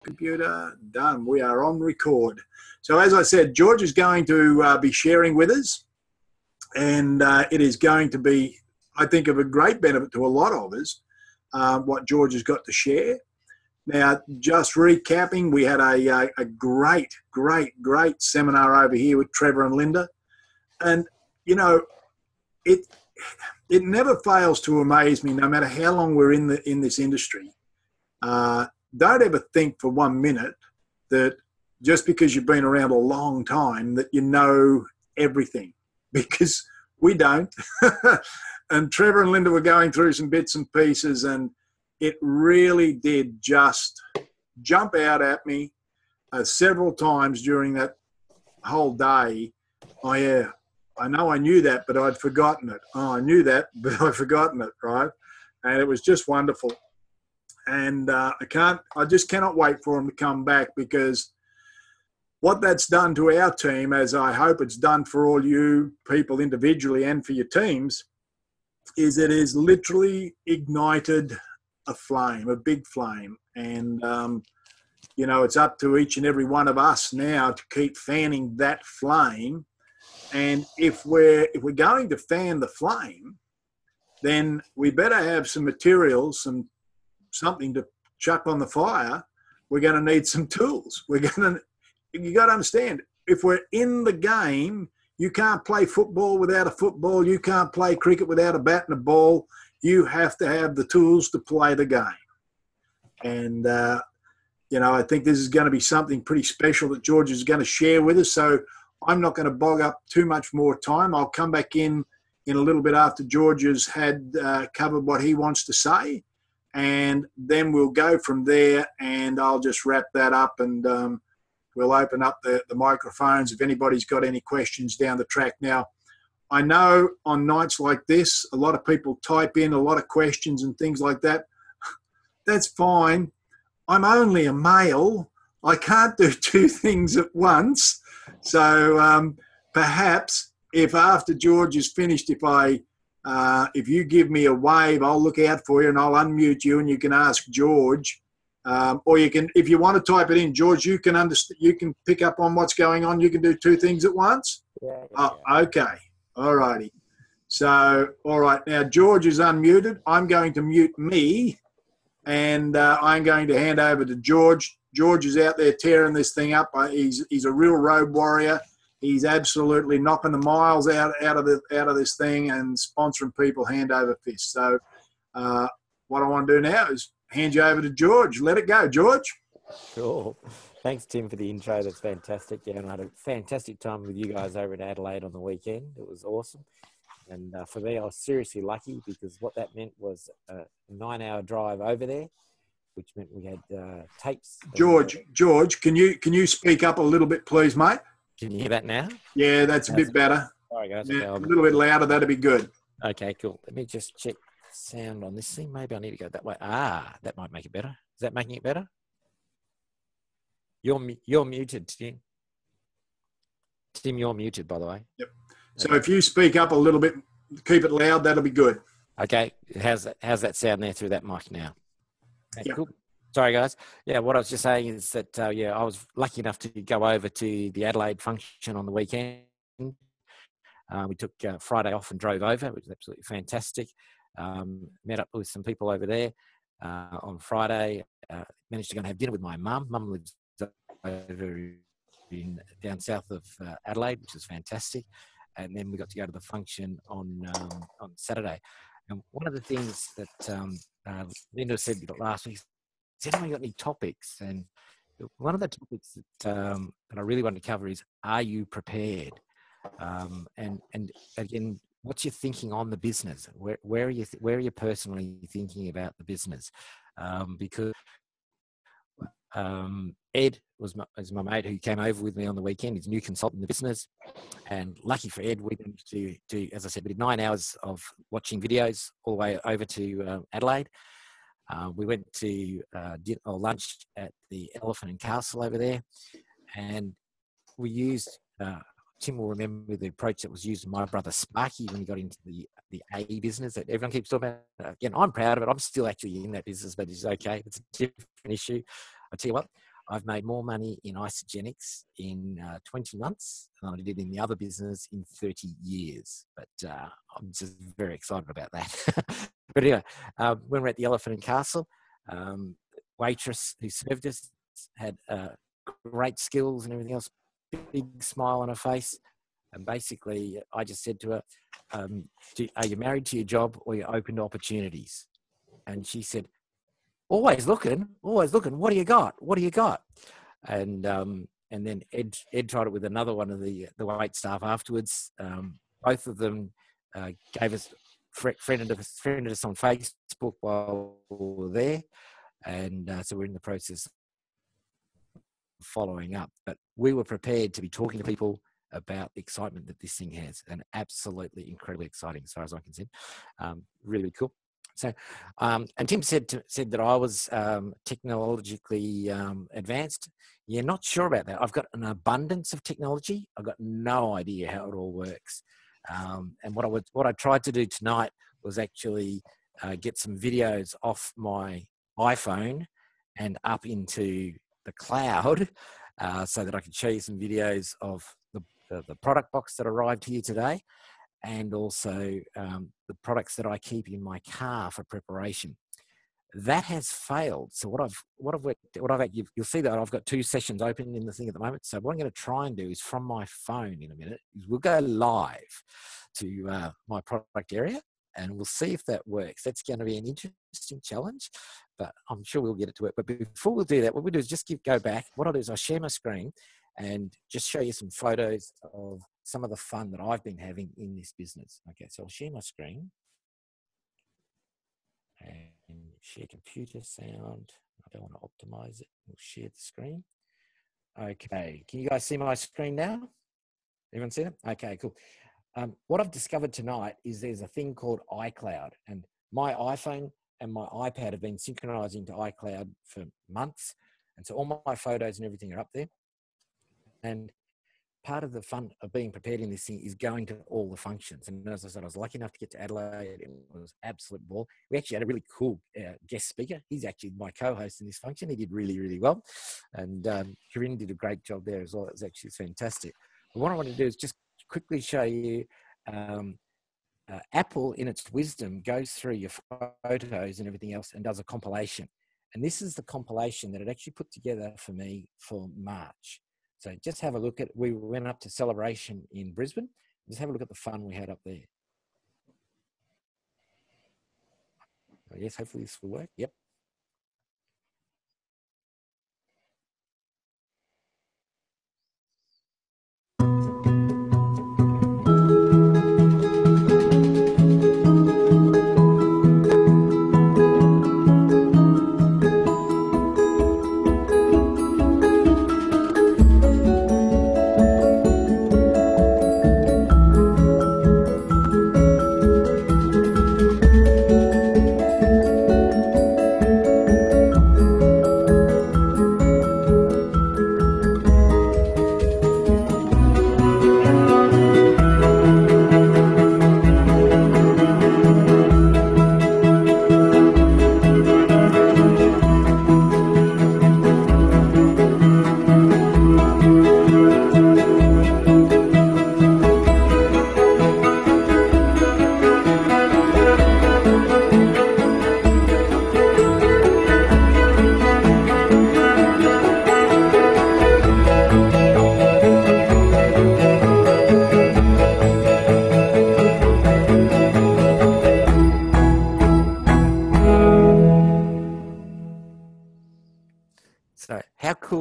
Computer, done. We are on record. So as I said, George is going to be sharing with us, and it is going to be, I think, of a great benefit to a lot of us, what George has got to share. Now, just recapping, we had a great seminar over here with Trevor and Linda. And, you know, it never fails to amaze me, no matter how long we're in this industry. Don't ever think for 1 minute that just because you've been around a long time that you know everything, because we don't. And Trevor and Linda were going through some bits and pieces, and it really did just jump out at me several times during that whole day. Oh, yeah, I know I knew that, but I'd forgotten it. Oh, I knew that, but I'd forgotten it, right? And it was just wonderful. And I just cannot wait for him to come back, because what that's done to our team, as I hope it's done for all you people individually and for your teams, is it has literally ignited a flame, a big flame. And, you know, it's up to each and every one of us now to keep fanning that flame. And if we're going to fan the flame, then we better have some materials, something to chuck on the fire. We're going to need some tools. You got to understand, if we're in the game, you can't play football without a football. You can't play cricket without a bat and a ball. You have to have the tools to play the game. And, you know, I think this is going to be something pretty special that George is going to share with us. So I'm not going to bog up too much more time. I'll come back in a little bit after George has had covered what he wants to say. And then we'll go from there, and I'll just wrap that up, and we'll open up the microphones if anybody's got any questions down the track. Now, I know on nights like this, a lot of people type in a lot of questions and things like that. That's fine. I'm only a male. I can't do two things at once. So perhaps if after George is finished, if you give me a wave, I'll look out for you and I'll unmute you and you can ask George. Or you can, if you want to type it in, George, you can understand, you can pick up on what's going on. You can do two things at once. Yeah. Oh, okay. All righty. So, all right. Now, George is unmuted. I'm going to mute me, and I'm going to hand over to George. George is out there tearing this thing up. He's a real road warrior. He's absolutely knocking the miles out of this thing and sponsoring people hand over fist. So what I want to do now is hand you over to George. Let it go, George. Cool. Thanks, Tim, for the intro. That's fantastic. Yeah, and I had a fantastic time with you guys over in Adelaide on the weekend. It was awesome. And for me, I was seriously lucky, because what that meant was a 9-hour drive over there, which meant we had tapes. George, can you speak up a little bit, please, mate? Can you hear that now? Yeah, that's a bit better. Sorry, guys. Yeah, a little bit louder, that'd be good. Okay, cool. Let me just check sound on this thing. Maybe I need to go that way. That might make it better. Is that making it better? You're muted, Tim. Tim, you're muted, by the way. Yep. So if you speak up a little bit, keep it loud, that'll be good. Okay. How's that sound there through that mic now? Okay, yep. Cool. Sorry, guys. Yeah, what I was just saying is that, I was lucky enough to go over to the Adelaide function on the weekend. We took Friday off and drove over, which was absolutely fantastic. Met up with some people over there on Friday. Managed to go and have dinner with my mum. Mum lives over down south of Adelaide, which is fantastic. And then we got to go to the function on Saturday. And one of the things that Linda said last week, has anyone got any topics? And one of the topics that I really want to cover is, are you prepared? And again, what's your thinking on the business? Where are you personally thinking about the business? Because Ed is my mate who came over with me on the weekend. He's a new consultant in the business, and lucky for Ed, we managed to do, as I said, we did 9 hours of watching videos all the way over to Adelaide. We went to lunch at the Elephant and Castle over there, and we used, Tim will remember the approach that was used in my brother Sparky when he got into the A business that everyone keeps talking about. Again, I'm proud of it. I'm still actually in that business, but it's okay. It's a different issue. I tell you what, I've made more money in Isogenics in 20 months than I did in the other business in 30 years. But I'm just very excited about that. But anyway, when we're at the Elephant and Castle, waitress who served us had great skills and everything else, big smile on her face. And basically, I just said to her, are you married to your job or you're open to opportunities? And she said, always looking. What do you got? And then Ed tried it with another one of the wait staff afterwards. Both of them gave us, friended us on Facebook while we were there. And so we're in the process of following up. But we were prepared to be talking to people about the excitement that this thing has, and absolutely incredibly exciting as far as I can see. Really cool. So, and Tim said that I was technologically advanced. Yeah, not sure about that. I've got an abundance of technology. I've got no idea how it all works. And what I tried to do tonight was actually get some videos off my iPhone and up into the cloud, so that I could show you some videos of the product box that arrived here today, and also the products that I keep in my car for preparation. That has failed. So you'll see that I've got 2 sessions open in the thing at the moment. So what I'm going to try and do is from my phone in a minute, is we'll go live to my product area, and we'll see if that works. That's going to be an interesting challenge, but I'm sure we'll get it to work. But before we'll do that, what we'll do is just go back. What I'll do is I'll share my screen and just show you some photos of some of the fun that I've been having in this business. Okay, so I'll share my screen and share computer sound. I don't want to optimize it. We'll share the screen. Okay, can you guys see my screen now? Everyone see it? Okay, cool. What I've discovered tonight is there's a thing called iCloud, and my iPhone and my iPad have been synchronizing to iCloud for months. And so all my photos and everything are up there. And part of the fun of being prepared in this thing is going to all the functions. And as I said, I was lucky enough to get to Adelaide. It was absolute ball. We actually had a really cool guest speaker. He's actually my co-host in this function. He did really, really well. And Corinne did a great job there as well. It was actually fantastic. But what I want to do is just quickly show you Apple, in its wisdom, goes through your photos and everything else and does a compilation. And this is the compilation that it actually put together for me for March. So just have a look at, we went up to Celebration in Brisbane. Just have a look at the fun we had up there. Oh, yes, hopefully this will work. Yep.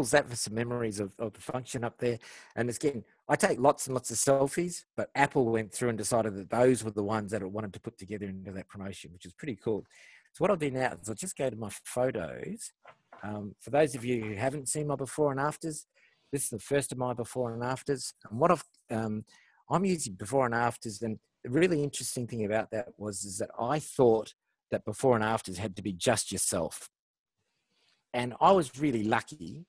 That for some memories of the function up there. And it's getting, I take lots and lots of selfies, but Apple went through and decided that those were the ones that it wanted to put together into that promotion, which is pretty cool. So what I'll do now is I'll just go to my photos. For those of you who haven't seen my before and afters, this is the first of my before and afters. And what I'm using before and afters, and the really interesting thing about that is that I thought that before and afters had to be just yourself. And I was really lucky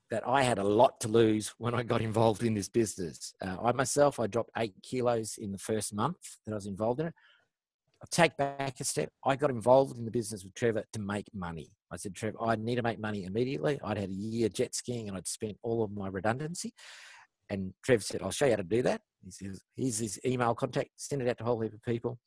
that I had a lot to lose when I got involved in this business. I dropped 8 kilos in the first month that I was involved in it. I'll take back a step. I got involved in the business with Trevor to make money. I said, Trev, I need to make money immediately. I'd had a year jet skiing and I'd spent all of my redundancy. And Trev said, I'll show you how to do that. He says, here's his email contact, send it out to a whole heap of people.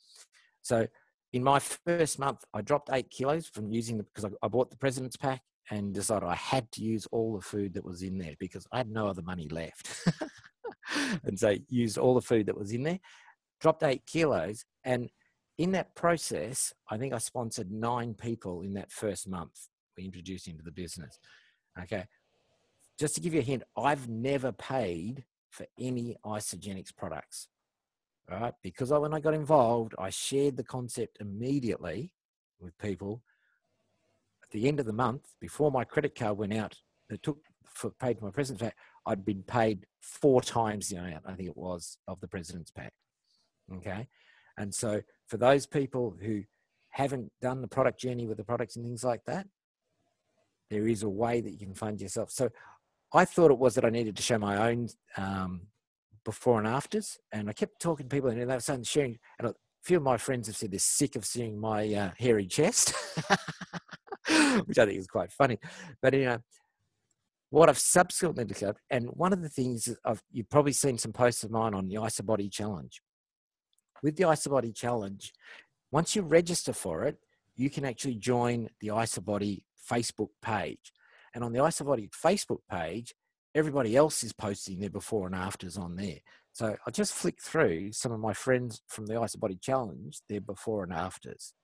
So in my first month, I dropped 8 kilos from using because I bought the President's Pack and decided I had to use all the food that was in there because I had no other money left. And so used all the food that was in there, dropped 8 kilos. And in that process, I think I sponsored 9 people in that first month we introduced into the business. Okay. Just to give you a hint, I've never paid for any Isagenix products. All right. Because when I got involved, I shared the concept immediately with people. At the end of the month, before my credit card went out, paid for my President's Pack, I'd been paid 4 times the amount, I think it was, of the President's Pack. Okay. And so for those people who haven't done the product journey with the products and things like that, there is a way that you can fund yourself. So I thought it was that I needed to show my own before and afters. And I kept talking to people and they were saying, sharing, and a few of my friends have said they're sick of seeing my hairy chest, which I think is quite funny. But, what I've subsequently discovered, and one of the things you've probably seen some posts of mine on the IsaBody Challenge. With the IsaBody Challenge, once you register for it, you can actually join the IsaBody Facebook page. And on the IsaBody Facebook page, everybody else is posting their before and afters on there. So I'll just flick through some of my friends from the IsaBody Challenge, their before and afters.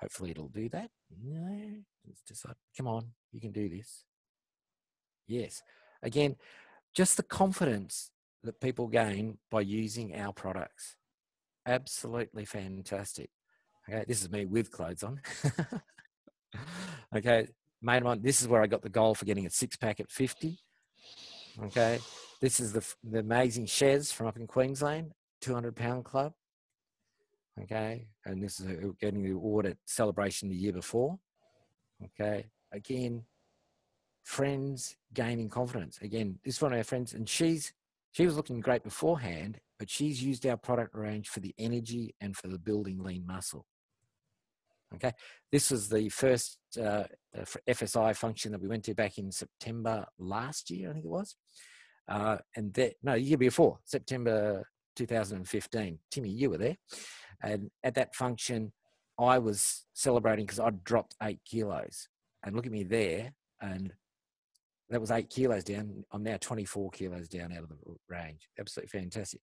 Hopefully it'll do that. No, let's decide. Come on, you can do this. Yes. Again, just the confidence that people gain by using our products. Absolutely fantastic. Okay, this is me with clothes on. Okay, mate of mine, this is where I got the goal for getting a 6-pack at 50. Okay, this is the amazing Shez from up in Queensland, 200-pound club. Okay, and this is getting the award at Celebration the year before. Okay, again, friends gaining confidence. Again, this is one of our friends, and she was looking great beforehand, but she's used our product range for the energy and for the building lean muscle. Okay, this was the first FSI function that we went to back in September last year, I think it was. The year before, September 2015. Timmy, you were there. And at that function, I was celebrating because I'd dropped 8 kilos. And look at me there, and that was 8 kilos down. I'm now 24 kilos down out of the range. Absolutely fantastic.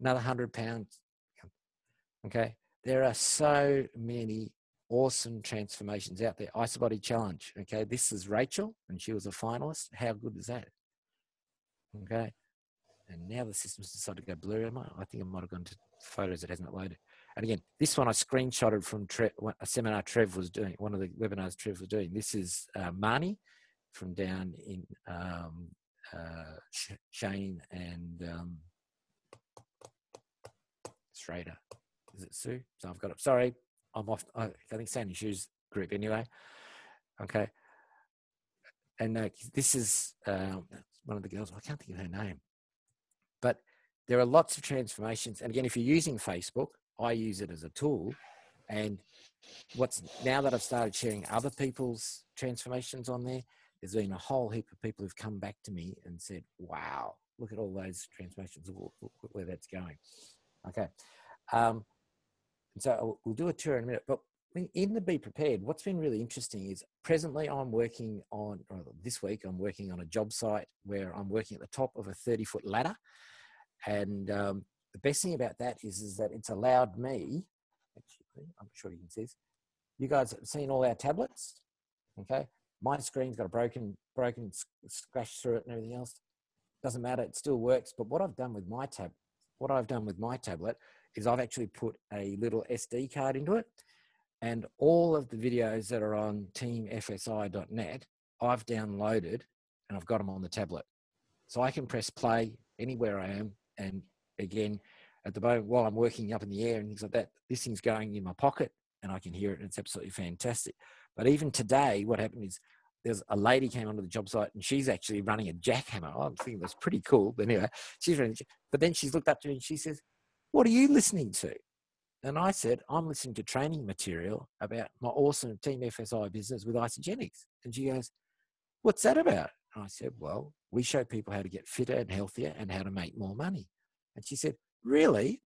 Another 100 pounds. Okay. There are so many awesome transformations out there. IsaBody Challenge. Okay. This is Rachel, and she was a finalist. How good is that? Okay. And now the system's decided to go blurry. I think I might have gone to photos that hasn't loaded. And again, this one I screenshotted from a seminar Trev was doing, one of the webinars Trev was doing. This is Marnie from down in Shane and Schrader. Is it Sue? So I've got it. Sorry, I'm off. I think Sandy Shoes group anyway. Okay. And this is one of the girls. I can't think of her name. But there are lots of transformations. And again, if you're using Facebook, I use it as a tool. And now that I've started sharing other people's transformations on there, there's been a whole heap of people who've come back to me and said, wow, look at all those transformations, where that's going. Okay. And so we'll do a tour in a minute, but in the Be Prepared, what's been really interesting is presently I'm working on, or this week, I'm working on a job site where I'm working at the top of a 30-foot ladder. And the best thing about that is that it's allowed me, actually, I'm sure you can see this. You guys have seen all our tablets, okay? My screen's got a broken scratch through it and everything else. Doesn't matter, it still works. But what I've done with my tablet is I've actually put a little SD card into it, and all of the videos that are on teamfsi.net, I've downloaded and I've got them on the tablet. So I can press play anywhere I am. And again, at the moment, while I'm working up in the air and things like that, this thing's going in my pocket and I can hear it, and it's absolutely fantastic. But even today, what happened is there's a lady came onto the job site and she's actually running a jackhammer. I'm thinking that's pretty cool. But anyway, she's running, but then she's looked up to me and she says, "What are you listening to?" And I said, I'm listening to training material about my awesome Team FSI business with Isagenix. And she goes, what's that about? And I said, well, we show people how to get fitter and healthier and how to make more money. And she said, really?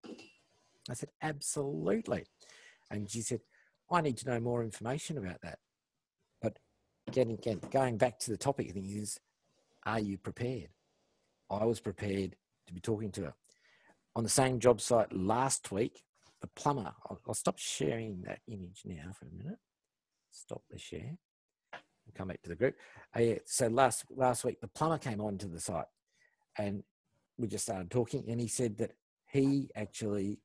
I said, absolutely. And she said, I need to know more information about that. But again, going back to the topic thing is, are you prepared? I was prepared to be talking to her. On the same job site last week, the plumber, I'll stop sharing that image now for a minute. Stop the share. We'll come back to the group. Yeah, so last week, the plumber came onto the site and we just started talking, and he said that he actually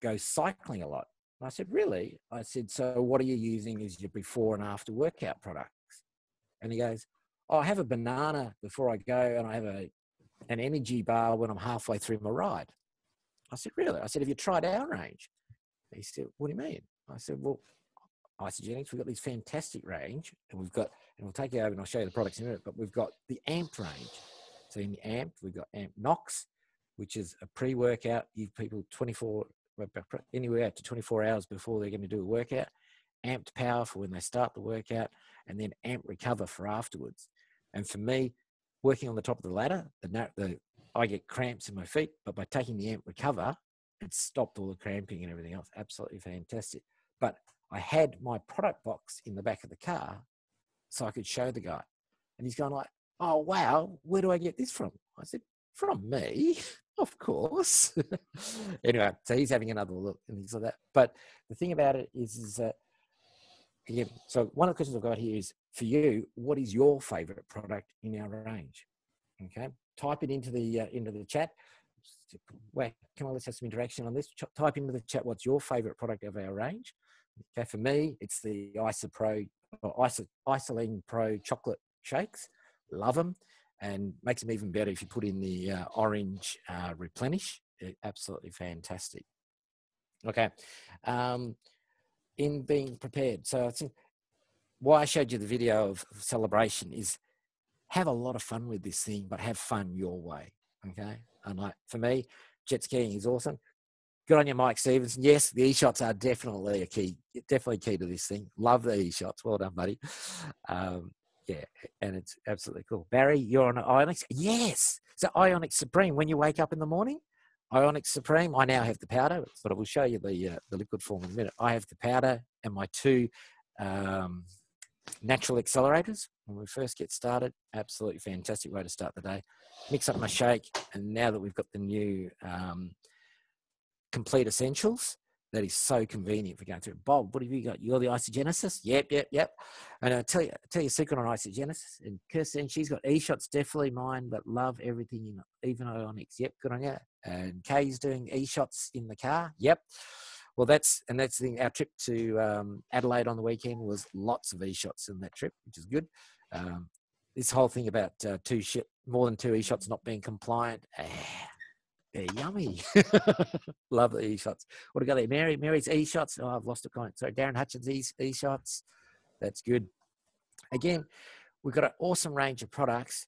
goes cycling a lot. And I said, really? I said, so what are you using as your before and after workout products? And he goes, oh, I have a banana before I go, and I have an energy bar when I'm halfway through my ride. I said, really? I said, have you tried our range? He said, what do you mean? I said, well, Isagenix, we've got this fantastic range, and we'll take you over and I'll show you the products in a minute, but we've got the AMP range. So in the AMP, we've got AMP Nox, which is a pre-workout. Give people anywhere up to 24 hours before they're going to do a workout. Amped Power for when they start the workout, and then AMP Recover for afterwards. And for me, working on the top of the ladder, I get cramps in my feet, but by taking the AMP Recover, it stopped all the cramping and everything else. Absolutely fantastic. But I had my product box in the back of the car so I could show the guy. And he's going like, oh, wow, where do I get this from? I said, from me, of course. Anyway, so he's having another look and things like that. But the thing about it is that, again, so one of the questions I've got here is, for you, what is your favorite product in our range? Okay, type it into the chat. Wait, come on, let's have some interaction on this. Type into the chat, what's your favorite product of our range? Okay, for me, it's the Isoline Pro chocolate shakes. Love them, and makes them even better if you put in the orange replenish. Absolutely fantastic. Okay, in being prepared. So I think why I showed you the video of celebration is have a lot of fun with this thing, but have fun your way. Okay, and like for me, jet skiing is awesome. Good on you, Mike Stevenson. Yes, the e-shots are definitely key to this thing. Love the e-shots. Well done, buddy. Yeah, and it's absolutely cool. Barry, you're on Ionix? Yes. So Ionix Supreme, when you wake up in the morning, Ionix Supreme, I now have the powder, but I will show you the liquid form in a minute. I have the powder and my two natural accelerators when we first get started. Absolutely fantastic way to start the day. Mix up my shake, and now that we've got the new Complete Essentials, that is so convenient for going through. Bob, what have you got? You're the Isagenesis? Yep. And I'll tell you a secret on Isagenesis. And Kirsten, she's got e-shots, definitely mine, but love everything in it, even Ionix. Yep, good on you. And Kay's doing e-shots in the car. Yep. Well, that's the thing. Our trip to Adelaide on the weekend was lots of e-shots in that trip, which is good. This whole thing about more than two e-shots not being compliant. They're yummy. Love the e-shots. What do we got there? Mary's e-shots. Oh, I've lost a comment. Sorry, Darren Hutchins e-shots. That's good. Again, we've got an awesome range of products.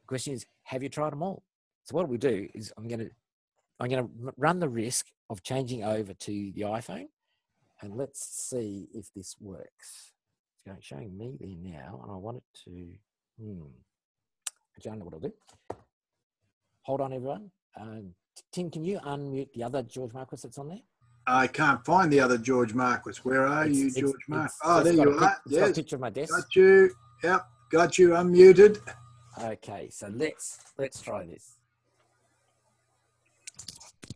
The question is, have you tried them all? So what we do is I'm going to run the risk of changing over to the iPhone, and let's see if this works. It's showing me there now, and I want it to. I don't know what I'll do. Hold on, everyone. Tim, can you unmute the other George Marquis that's on there? I can't find the other George Marquis. Where are you, George Marquis? Oh, there you are. It's got a picture of my desk. Got you. Yep, got you unmuted. Okay, so let's try this.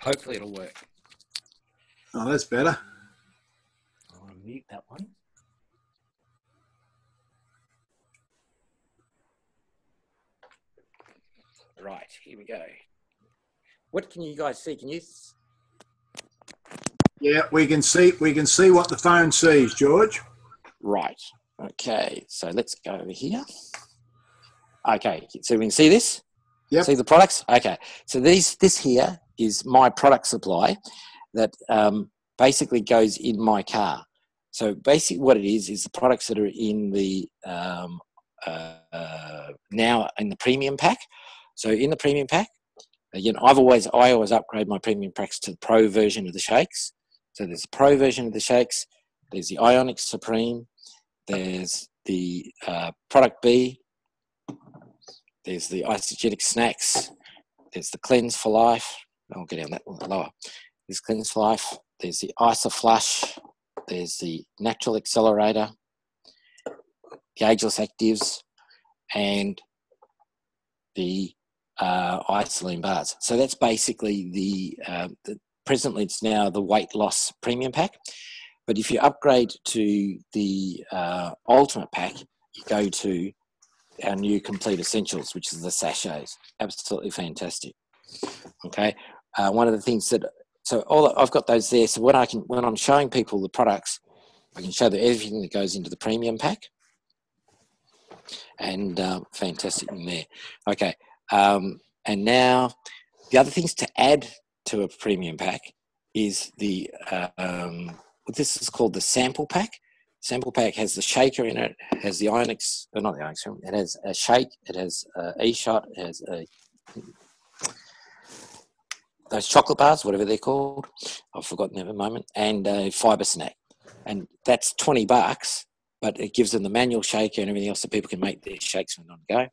Hopefully it'll work. Oh, that's better. I want to mute that one. Right, here we go. What can you guys see? Can you? Yeah, we can see what the phone sees, George. Right. Okay, so let's go over here. Okay, so we can see this? Yep. See the products? Okay, so this here is my product supply that basically goes in my car. So basically what it is the products that are in the now in the premium pack. So in the premium pack, again, I always upgrade my premium packs to the pro version of the shakes. So there's the Pro version of the shakes. There's the Ionic Supreme. There's the Product B. There's the Isogenic Snacks. There's the Cleanse for Life. I'll get down that one lower. There's Cleanse for Life. There's the Isoflush. There's the Natural Accelerator. The Ageless Actives. And the Isoline bars. So that's basically the presently it's now the weight loss premium pack. But if you upgrade to the ultimate pack, you go to our new Complete Essentials, which is the sachets. Absolutely fantastic. Okay. One of the things that, I've got those there. So when I'm showing people the products, I can show them everything that goes into the premium pack. And fantastic in there. Okay. And now the other things to add to a premium pack is the, this is called the sample pack. Sample pack has the shaker in it, has the Ionix, not the Ionix, it has a shake, it has E-shot, it has those chocolate bars, whatever they're called, I've forgotten them at the moment, and a fibre snack. And that's $20, but it gives them the manual shaker and everything else so people can make their shakes when on the go.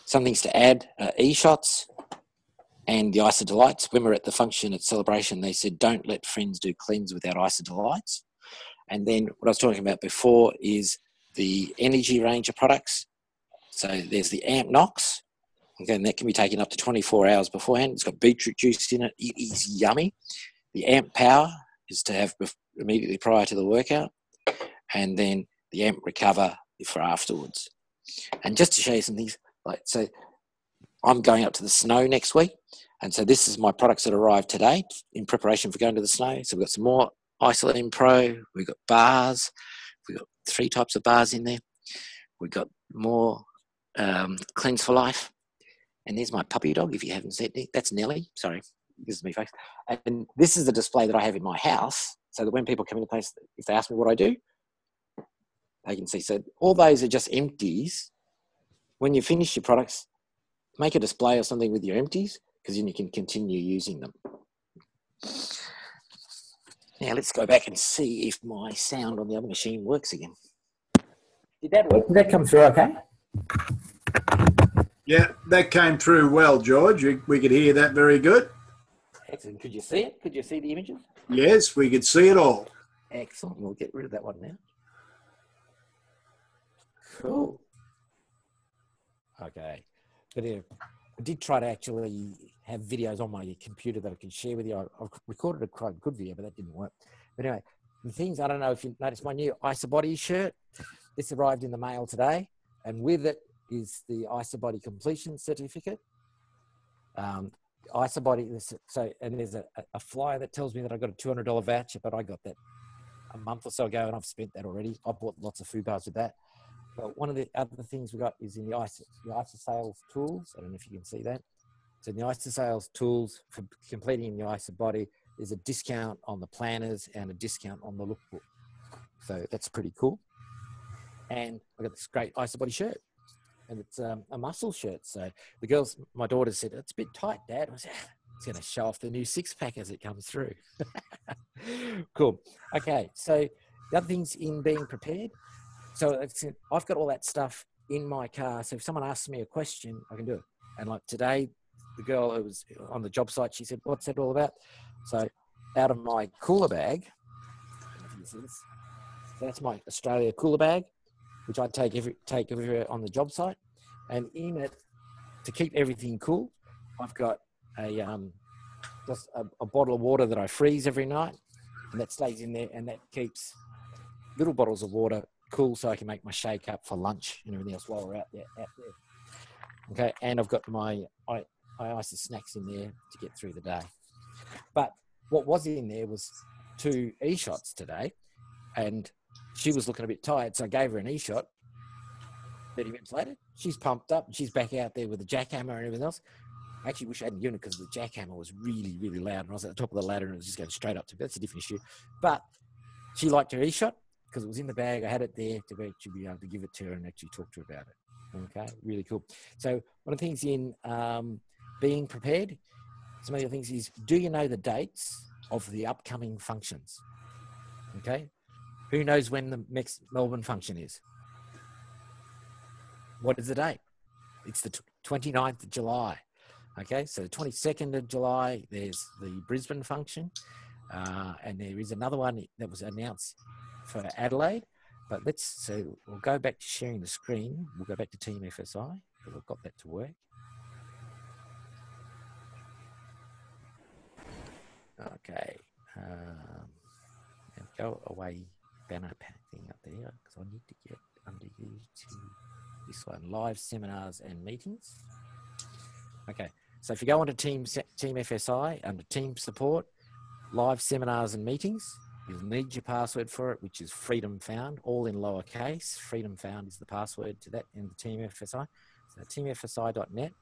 Some things to add, E-shots and the Iso Delights. When we were at the function at Celebration, they said, don't let friends do cleanse without Iso Delights. And then what I was talking about before is the energy range of products. So there's the Amp Nox. Okay, and that can be taken up to 24 hours beforehand. It's got beetroot juice in it. It is yummy. The Amp Power is to have immediately prior to the workout. And then the Amp Recover for afterwards. And just to show you some things, so I'm going up to the snow next week. And so this is my products that arrived today in preparation for going to the snow. So we've got some more Isoline Pro. We've got bars. We've got 3 types of bars in there. We've got more Cleanse for Life. And there's my puppy dog, if you haven't seen it. That's Nelly. Sorry, this is me face. And this is the display that I have in my house so that when people come into the place, if they ask me what I do, they can see. So all those are just empties. When you finish your products, make a display or something with your empties because then you can continue using them. Now let's go back and see if my sound on the other machine works again. Did that work? Did that come through okay? Yeah, that came through well, George. We could hear that very good. Excellent. Could you see it? Could you see the images? Yes, we could see it all. Excellent. We'll get rid of that one now. Cool. Okay. But I did try to actually have videos on my computer that I could share with you. I've recorded a quite good video, but that didn't work. But anyway, the things, I don't know if you noticed my new Isobody shirt. This arrived in the mail today, and with it is the Isobody completion certificate. Isobody, so, and there's a flyer that tells me that I got a $200 voucher, but I got that a month or so ago, and I've spent that already. I bought lots of food bars with that. But one of the other things we got is in the IsoSales tools. I don't know if you can see that. So in the IsoSales tools for completing the Isobody, there's a discount on the planners and a discount on the lookbook. So that's pretty cool. And I got this great Isobody shirt. And it's a muscle shirt. So the girls, my daughter said, it's a bit tight, Dad. I said, it's going to show off the new 6-pack as it comes through. Cool. Okay. So the other things in being prepared. So I've got all that stuff in my car. So if someone asks me a question, I can do it. And like today, the girl who was on the job site, she said, what's that all about? So out of my cooler bag, so that's my Australia cooler bag, which I take everywhere on the job site. And in it, to keep everything cool, I've got just a bottle of water that I freeze every night, and that stays in there, and that keeps little bottles of water cool so I can make my shake up for lunch and everything else while we're out there. Okay, and I've got my Iso snacks in there to get through the day. But what was in there was 2 E-shots today, and she was looking a bit tired, so I gave her an E-shot. 30 minutes later, she's pumped up, and she's back out there with the jackhammer and everything else. I actually wish I had a unit because the jackhammer was really, really loud, and I was at the top of the ladder and it was just going straight up to me. That's a different issue. But she liked her E-shot because it was in the bag. I had it there to actually be able to give it to her and actually talk to her about it. Okay, really cool. So one of the things in being prepared, some of the things is, do you know the dates of the upcoming functions. Okay. Who knows when the next Melbourne function is? What is the date? It's the 29th of July. Okay, so the 22nd of July, there's the Brisbane function. And there is another one that was announced for Adelaide. But so we'll go back to sharing the screen. We'll go back to Team FSI, because I've got that to work. Okay. And go away banner thing up there, because I need to get under here to this one, live seminars and meetings. Okay, so if you go onto Team FSI, under Team Support, live seminars and meetings, you'll need your password for it, which is Freedom Found, all in lowercase. Freedom Found is the password to that in the Team FSI. So teamfsi.net.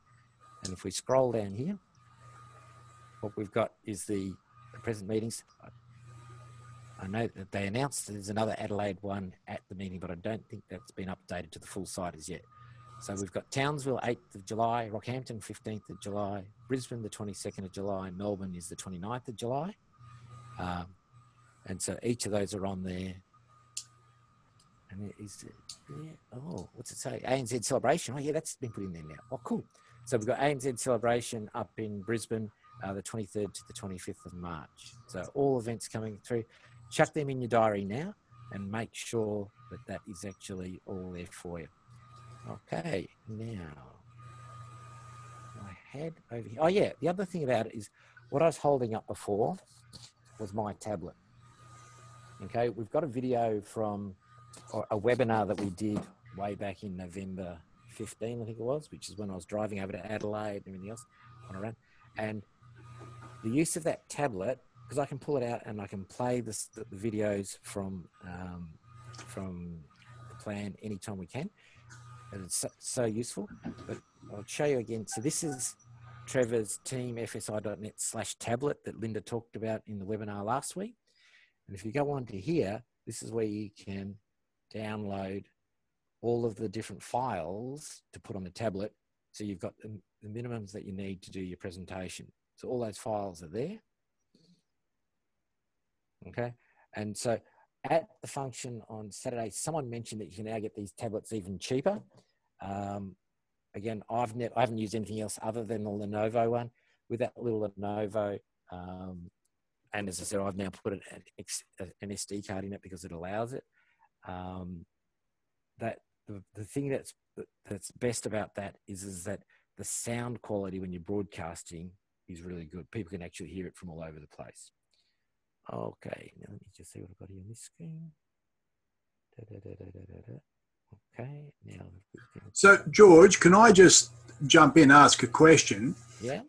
And if we scroll down here, what we've got is the present meetings. I know that they announced there's another Adelaide one at the meeting, but I don't think that's been updated to the full site as yet. So we've got Townsville, 8th of July, Rockhampton, 15th of July, Brisbane, the 22nd of July, Melbourne is the 29th of July. And so each of those are on there. And is it there? Oh, what's it say? ANZ Celebration. Oh, yeah, that's been put in there now. Oh, cool. So we've got ANZ Celebration up in Brisbane, the 23rd to the 25th of March. So all events coming through. Chuck them in your diary now and make sure that that is actually all there for you. Okay, now I had over here. Oh yeah, the other thing about it is what I was holding up before was my tablet. Okay, we've got a video from a webinar that we did way back in November 15, I think it was, which is when I was driving over to Adelaide and everything else on a run. And the use of that tablet, because I can pull it out and I can play the videos from the plan anytime we can. And it's so useful. But I'll show you again. So this is Trevor's teamfsi.net/tablet that Linda talked about in the webinar last week. And if you go on to here, this is where you can download all of the different files to put on the tablet. So you've got the minimums that you need to do your presentation. So all those files are there. Okay. And so at the function on Saturday, someone mentioned that you can now get these tablets even cheaper. Again, I haven't used anything else other than the Lenovo one. With that little Lenovo, and as I said, I've now put an SD card in it because it allows it. That the thing that's best about that is that the sound quality when you're broadcasting is really good. People can actually hear it from all over the place. Okay, now let me just see what I've got here on this screen. Okay, now. So, George, can I just jump in and ask a question? Yeah.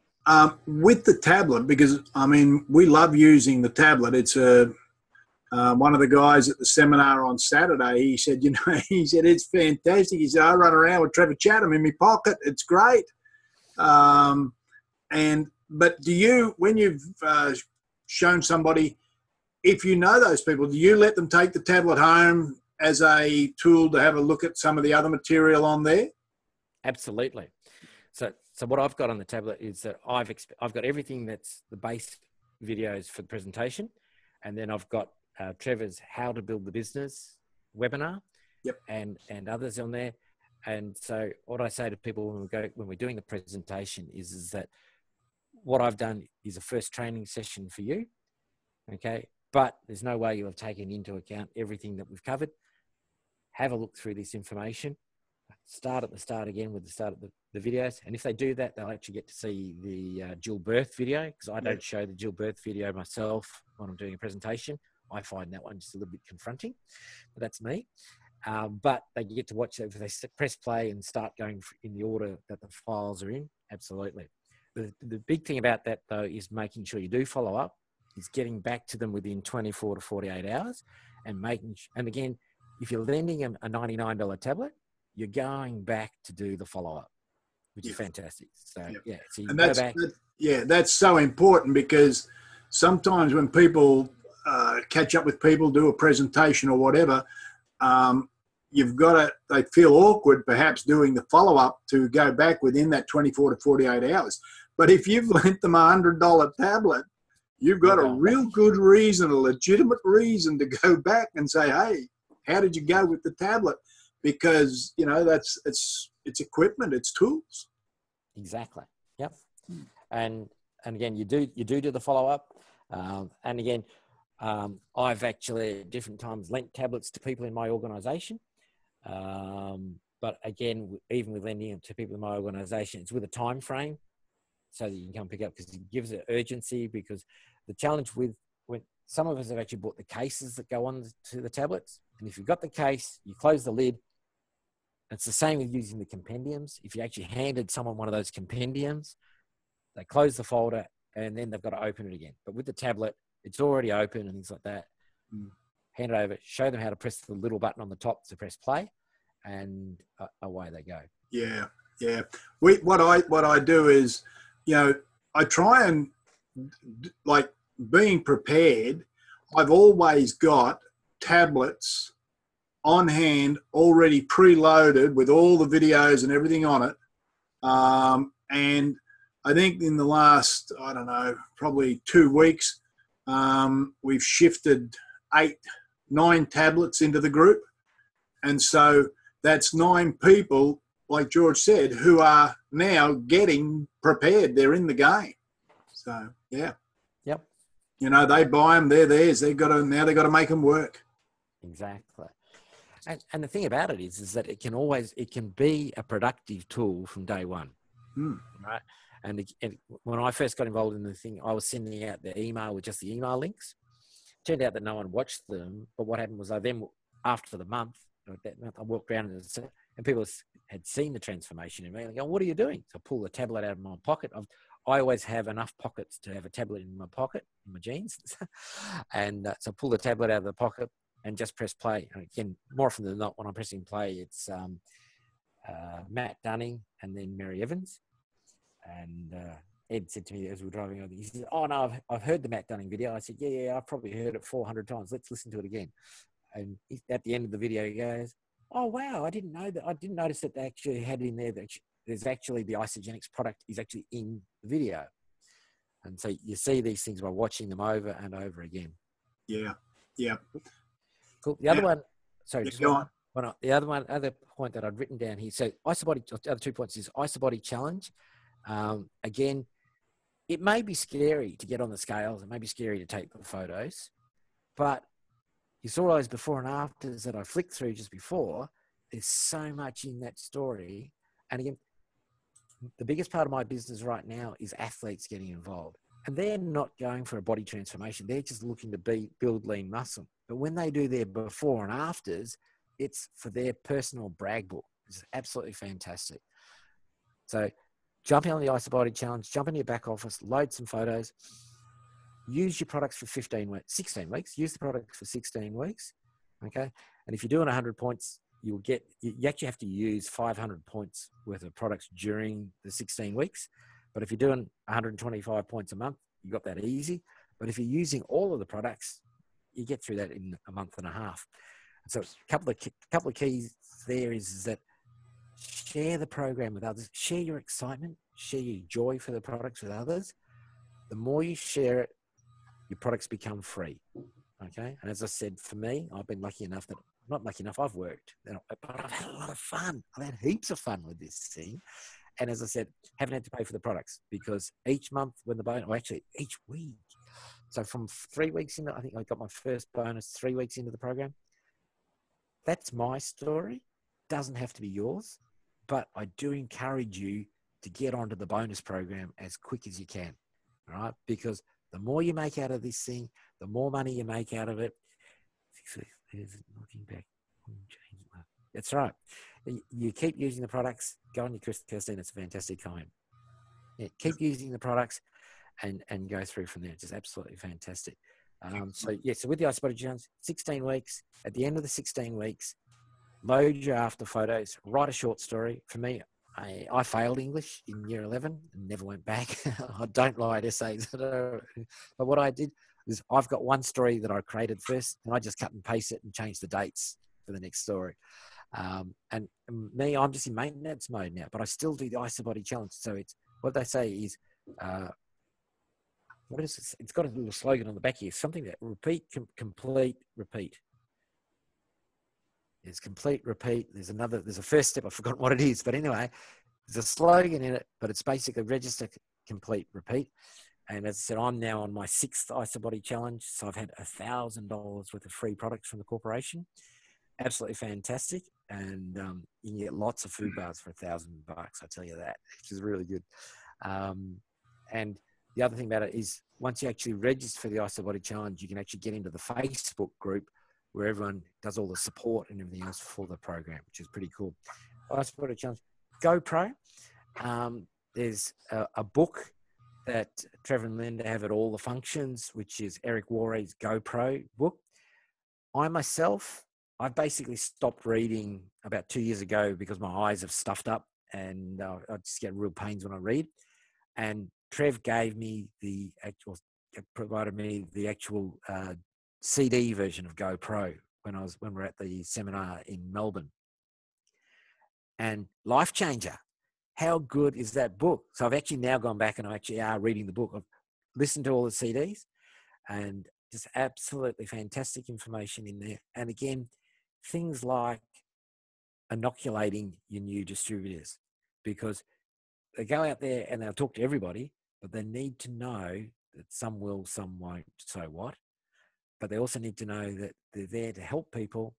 With the tablet, because, I mean, we love using the tablet. It's one of the guys at the seminar on Saturday, he said, it's fantastic. He said, I run around with Trevor Chatham in my pocket. It's great. But do you, when you've shown somebody, if you know those people, do you let them take the tablet home as a tool to have a look at some of the other material on there? Absolutely. So what I've got on the tablet is that I've got everything that's the base videos for the presentation, and then I've got Trevor's How to Build the Business webinar, yep, and others on there. And so what I say to people when we're doing the presentation is that what I've done is a first training session for you, okay? But there's no way you'll have taken into account everything that we've covered. Have a look through this information. Start at the start again with the start of the videos. And if they do that, they'll actually get to see the dual birth video, because I don't show the dual birth video myself when I'm doing a presentation. I find that one just a little bit confronting, but that's me. But they get to watch it if they press play and start going in the order that the files are in. Absolutely. The big thing about that, though, is making sure you do follow up, is getting back to them within 24 to 48 hours and and again, if you're lending them a $99 tablet, you're going back to do the follow-up, which is fantastic. So, so you go back. That's so important, because sometimes when people catch up with people, do a presentation or whatever, they feel awkward perhaps doing the follow-up to go back within that 24 to 48 hours. But if you've lent them a $100 tablet, you've got a real good reason, a legitimate reason to go back and say, hey, how did you go with the tablet? Because, you know, it's equipment, it's tools. Exactly. Yep. And again, you do the follow up. And again, I've actually at different times lent tablets to people in my organisation. But again, even with lending them to people in my organisation, it's with a time frame so that you can come pick up, because it gives it urgency. Because the challenge with when some of us have actually bought the cases that go on to the tablets, and if you've got the case, you close the lid. It's the same with using the compendiums. If you actually handed someone one of those compendiums, they close the folder and then they've got to open it again. But with the tablet, it's already open and things like that. Hand it over, show them how to press the little button on the top to press play, and away they go. Yeah, yeah. What I do is, you know, I try and, like, being prepared. I've always got tablets on hand, already preloaded with all the videos and everything on it. And I think in the last, I don't know, probably 2 weeks, we've shifted 8-9 tablets into the group. And so that's 9 people, like George said, who are now getting prepared. They're in the game. So, yeah. Yep. You know, they buy them, they're theirs. They've got to make them work. Exactly. And the thing about it is that it can be a productive tool from day one, right? And when I first got involved in the thing, I was sending out the email with just the email links. Turned out that no one watched them, but what happened was after the month, I walked around and people had seen the transformation in me. And they go, "What are you doing?" So I pull the tablet out of my pocket. I always have enough pockets to have a tablet in my pocket, in my jeans. And so I pull the tablet out of the pocket and just press play. And again, more often than not, when I'm pressing play, it's Matt Dunning and then Mary Evans. And Ed said to me as we were driving over, he said, "Oh no, I've heard the Matt Dunning video." I said, "Yeah, I've probably heard it 400 times. Let's listen to it again." And at the end of the video, he goes, "Oh wow, I didn't know that. I didn't notice that they actually had in there that there's actually the Isagenix product is actually in the video." And so you see these things by watching them over and over again. Yeah, yeah. Cool. The other one, sorry, just go on. The other point that I'd written down here. So Isobody, the other 2 points is Isobody challenge. Again, it may be scary to get on the scales. It may be scary to take the photos, but you saw those before and afters that I flicked through just before. There's so much in that story. And again, the biggest part of my business right now is athletes getting involved. And they're not going for a body transformation. They're just looking to build lean muscle. But when they do their before and afters, it's for their personal brag book. It's absolutely fantastic. So jump in on the Isobody challenge, jump into your back office, load some photos, use your products for 16 weeks, use the product for 16 weeks. Okay. And if you're doing 100 points, you actually have to use 500 points worth of products during the 16 weeks. But if you're doing 125 points a month, you got that easy. But if you're using all of the products, you get through that in a month and a half. So a couple of keys there is that share the program with others, share your excitement, share your joy for the products with others. The more you share it, your products become free. Okay. And as I said, for me, I've been I've worked, but I've had a lot of fun. I've had heaps of fun with this thing. And as I said, haven't had to pay for the products, because each month when each week. So from 3 weeks into, I think I got my first bonus 3 weeks into the program. That's my story. Doesn't have to be yours, but I do encourage you to get onto the bonus program as quick as you can. All right. Because the more you make out of this thing, the more money you make out of it. Looking back. That's right. You keep using the products. Go on, Christine. It's a fantastic comment. Yeah, keep using the products and go through from there. It's just absolutely fantastic. So with the Isobody challenge, 16 weeks. At the end of the 16 weeks, load your after photos. Write a short story. For me, I failed English in year 11 and never went back. I don't write essays. But what I did is I've got one story that I created first, and I just cut and paste it and change the dates for the next story. And me, I'm just in maintenance mode now, but I still do the Isobody challenge. So it's what they say is, what is it? It's got a little slogan on the back here. Something that repeat, complete, repeat. There's complete, repeat. There's a first step. I've forgotten what it is, but anyway, there's a slogan in it, but it's basically register, complete, repeat. And as I said, I'm now on my 6th IsaBody challenge. So I've had $1,000 worth of free products from the corporation. Absolutely fantastic. And you can get lots of food bars for $1,000. I tell you that, which is really good. And the other thing about it is once you actually register for the IsaBody challenge, you can actually get into the Facebook group where everyone does all the support and everything else for the program, which is pretty cool. IsaBody challenge, GoPro. There's a book that Trevor and Linda have at all the functions, which is Eric Worre's GoPro book. I've basically stopped reading about 2 years ago because my eyes have stuffed up and I just get real pains when I read. And Trev provided me the actual CD version of GoPro when we were at the seminar in Melbourne. And life changer. How good is that book? So I've actually now gone back and I actually are reading the book. I've listened to all the CDs and just absolutely fantastic information in there. And again, things like inoculating your new distributors, because they go out there and they'll talk to everybody, but they need to know that some will, some won't, so what? But they also need to know that they're there to help people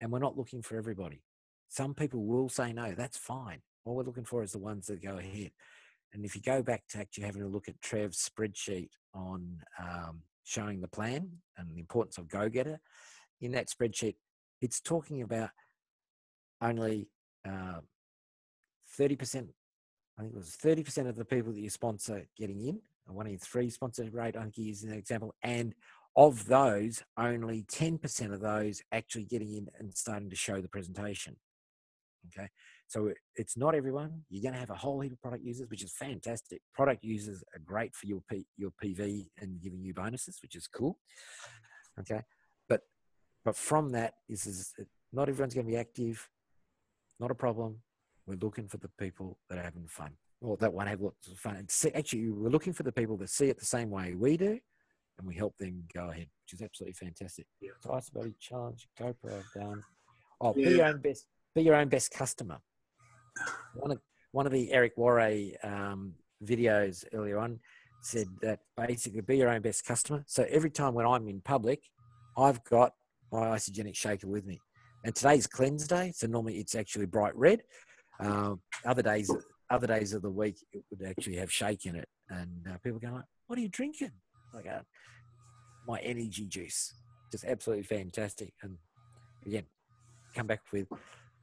and we're not looking for everybody. Some people will say no, that's fine. All we're looking for is the ones that go ahead. And if you go back to actually having a look at Trev's spreadsheet on showing the plan and the importance of Go-Getter, in that spreadsheet, it's talking about only 30%, I think it was 30% of the people that you sponsor getting in, a 1 in 3 sponsor rate, I think he used an example, and of those, only 10% of those actually getting in and starting to show the presentation. Okay, so it's not everyone. You're going to have a whole heap of product users, which is fantastic. Product users are great for your PV and giving you bonuses, which is cool. Okay, but from that is not everyone's going to be active. Not a problem. We're looking for the people that are having fun, or that want to have lots of fun. Actually, we're looking for the people that see it the same way we do, and we help them go ahead, which is absolutely fantastic. Yeah. So IsaBody challenge, GoPro done. Oh, yeah. Be your own best customer. One of the Eric Worre videos earlier on said that basically be your own best customer. So every time when I'm in public, I've got my Isogenic shaker with me. And today's cleanse day, so normally it's actually bright red. Other days of the week, it would actually have shake in it. And people go like, what are you drinking? Like, my energy juice. Just absolutely fantastic. And again, come back with,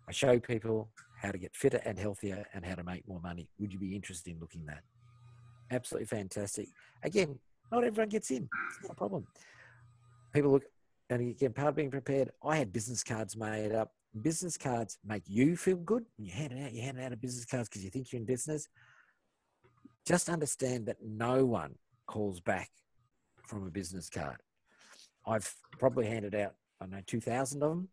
I show people how to get fitter and healthier and how to make more money. Would you be interested in looking at that? Absolutely fantastic. Again, not everyone gets in. It's not a problem. People look, and again, part of being prepared, I had business cards made up. Business cards make you feel good. When you hand it out of business cards because you think you're in business. Just understand that no one calls back from a business card. I've probably handed out, 2,000 of them.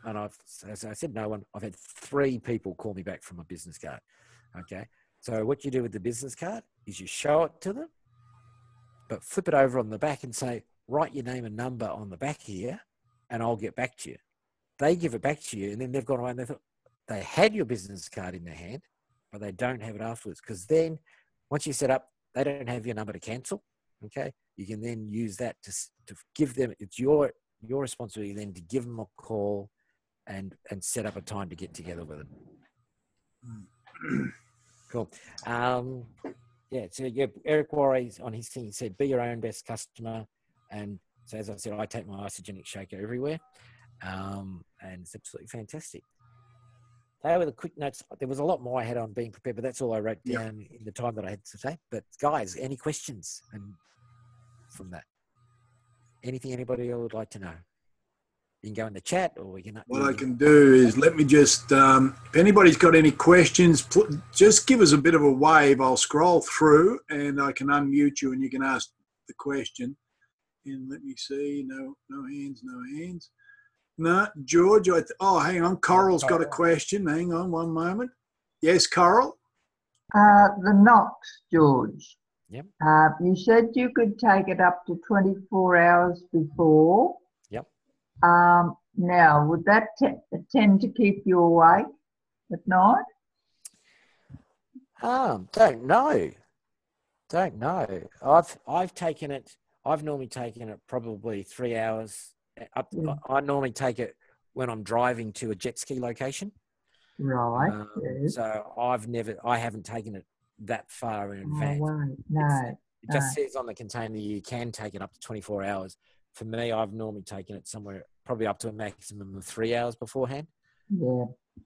And as I said, no one, I've had 3 people call me back from a business card. Okay. So what you do with the business card is you show it to them, but flip it over on the back and say, write your name and number on the back here and I'll get back to you. They give it back to you and then they've gone away and they thought they had your business card in their hand, but they don't have it afterwards. Because then once you set up, they don't have your number to cancel. Okay. You can then use that to give them, it's your responsibility then to give them a call and set up a time to get together with them. Cool. Yeah, so Eric Worre on his thing, he said, be your own best customer. And so as I said, I take my Isogenic shaker everywhere. And it's absolutely fantastic. They were the quick notes. There was a lot more I had on being prepared, but that's all I wrote down in the time that I had to say. But guys, any questions from that? Anything anybody would like to know? You can go in the chat or we can... What I can do is let me just, if anybody's got any questions, just give us a bit of a wave. I'll scroll through and I can unmute you and you can ask the question. And let me see. No hands. No, George. Hang on. Coral's got a question. Hang on one moment. Yes, Coral? The NOx, George. Yep. You said you could take it up to 24 hours before. Yep. Now, would that tend to keep you awake at night? Don't know. I've taken it. I've normally taken it probably 3 hours. I normally take it when I'm driving to a jet ski location. Right. Yes. So I haven't taken it that far in advance. Right. No. It just says on the container you can take it up to 24 hours. For me, I've normally taken it somewhere probably up to a maximum of 3 hours beforehand. Yeah.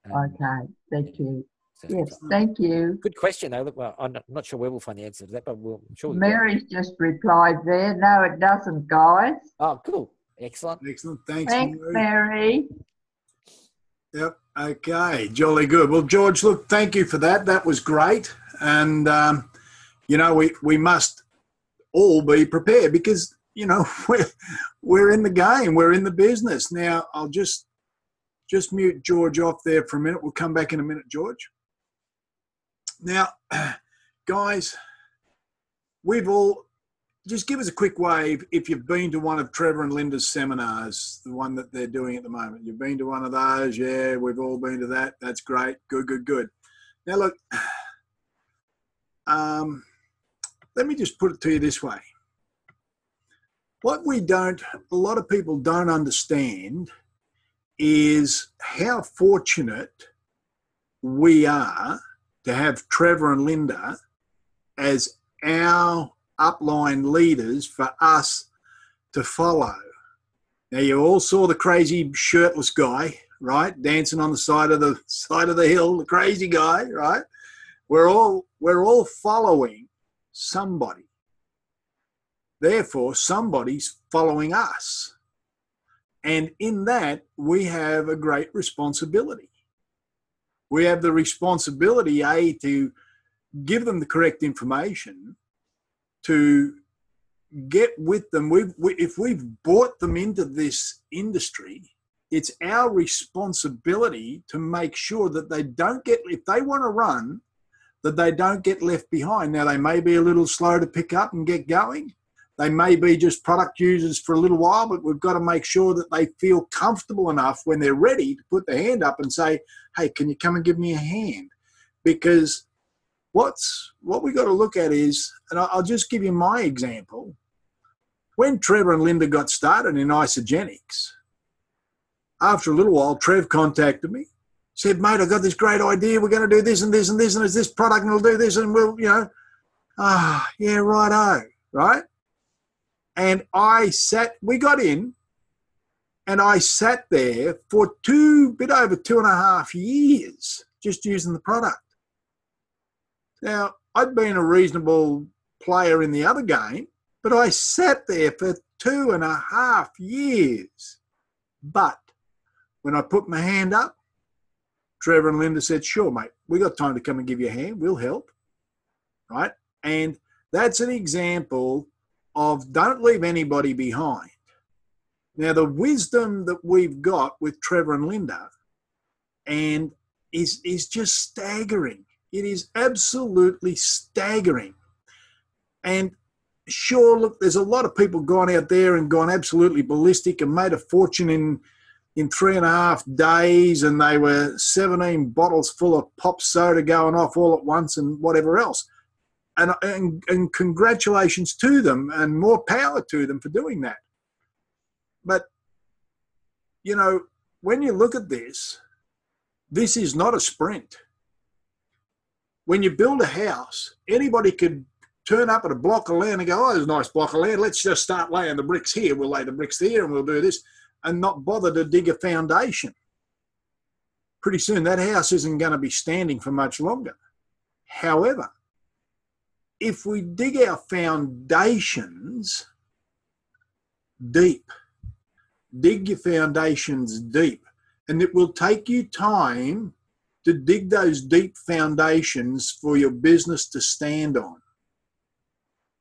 Okay. Thank you. So Yes. Thank you. good question, though. Look, well, I'm not sure where we'll find the answer to that, but I'm sure. Mary's just replied there. No, it doesn't, guys. Oh, cool. Excellent. Excellent. Thanks, Mary. Mary. Yep. Okay. Jolly good. Well, George, look, thank you for that. That was great. And, we must all be prepared because, we're in the game. We're in the business. Now, I'll just mute George off there for a minute. We'll come back in a minute, George. Now, guys, we've all, just give us a quick wave if you've been to one of Trevor and Linda's seminars, the one that they're doing at the moment. You've been to one of those? Yeah, we've all been to that. That's great. Good. Now, look, let me just put it to you this way. What a lot of people don't understand is how fortunate we are to have Trevor and Linda as our upline leaders for us to follow. Now, you all saw the crazy shirtless guy, right, dancing on the side of the hill, the crazy guy, right? We're all following somebody. Therefore, somebody's following us. And in that, we have a great responsibility. We have the responsibility, to give them the correct information, to get with them. If we've brought them into this industry, it's our responsibility to make sure that they don't get, if they want to run, that they don't get left behind. Now, they may be a little slow to pick up and get going. They may be just product users for a little while, but we've got to make sure that they feel comfortable enough when they're ready to put their hand up and say, hey, can you come and give me a hand? Because what we got to look at is, and I'll just give you my example. When Trevor and Linda got started in Isogenics, after a little while, Trev contacted me, said, mate, I've got this great idea. We're going to do this and this and this, and there's this product and we'll do this and we'll, yeah, righto, right? And we got in and I sat there for bit over 2.5 years just using the product. Now, I'd been a reasonable player in the other game, but I sat there for 2.5 years. But when I put my hand up, Trevor and Linda said, sure, mate, we got time to come and give you a hand. We'll help, right? And that's an example of don't leave anybody behind. Now, the wisdom that we've got with Trevor and Linda and is just staggering. It is absolutely staggering. And sure, look, there's a lot of people gone out there and gone absolutely ballistic and made a fortune in 3.5 days, and they were 17 bottles full of pop soda going off all at once and whatever else. And congratulations to them and more power to them for doing that. But, when you look at this is not a sprint. When you build a house, anybody could turn up at a block of land and go, oh, there's a nice block of land. Let's just start laying the bricks here. We'll lay the bricks here and we'll do this, and not bother to dig a foundation. Pretty soon that house isn't going to be standing for much longer. However, if we dig our foundations deep, dig your foundations deep, and it will take you time to dig those deep foundations for your business to stand on.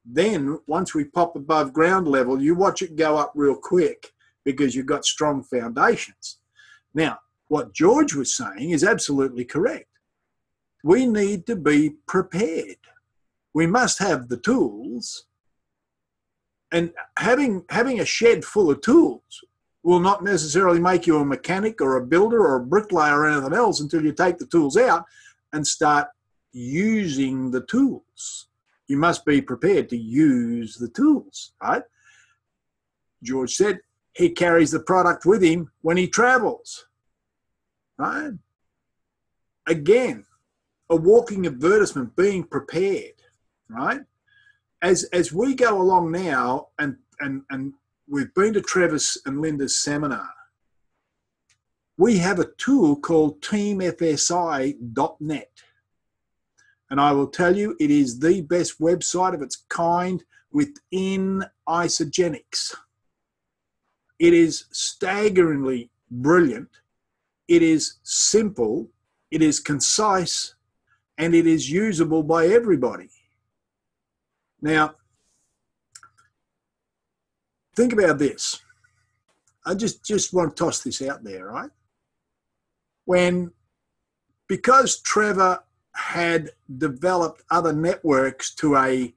Then, once we pop above ground level, you watch it go up real quick because you've got strong foundations. Now, what George was saying is absolutely correct. We need to be prepared. we must have the tools. And having a shed full of tools will not necessarily make you a mechanic or a builder or a bricklayer or anything else until you take the tools out and start using the tools. You must be prepared to use the tools, right? George said he carries the product with him when he travels, right? Again, a walking advertisement, being prepared, right? As we go along now, and we've been to Travis and Linda's seminar, we have a tool called teamfsi.net. And I will tell you, it is the best website of its kind within Isagenix. It is staggeringly brilliant. It is simple. It is concise. And it is usable by everybody. Now, think about this. I just want to toss this out there, right? Because Trevor had developed other networks to a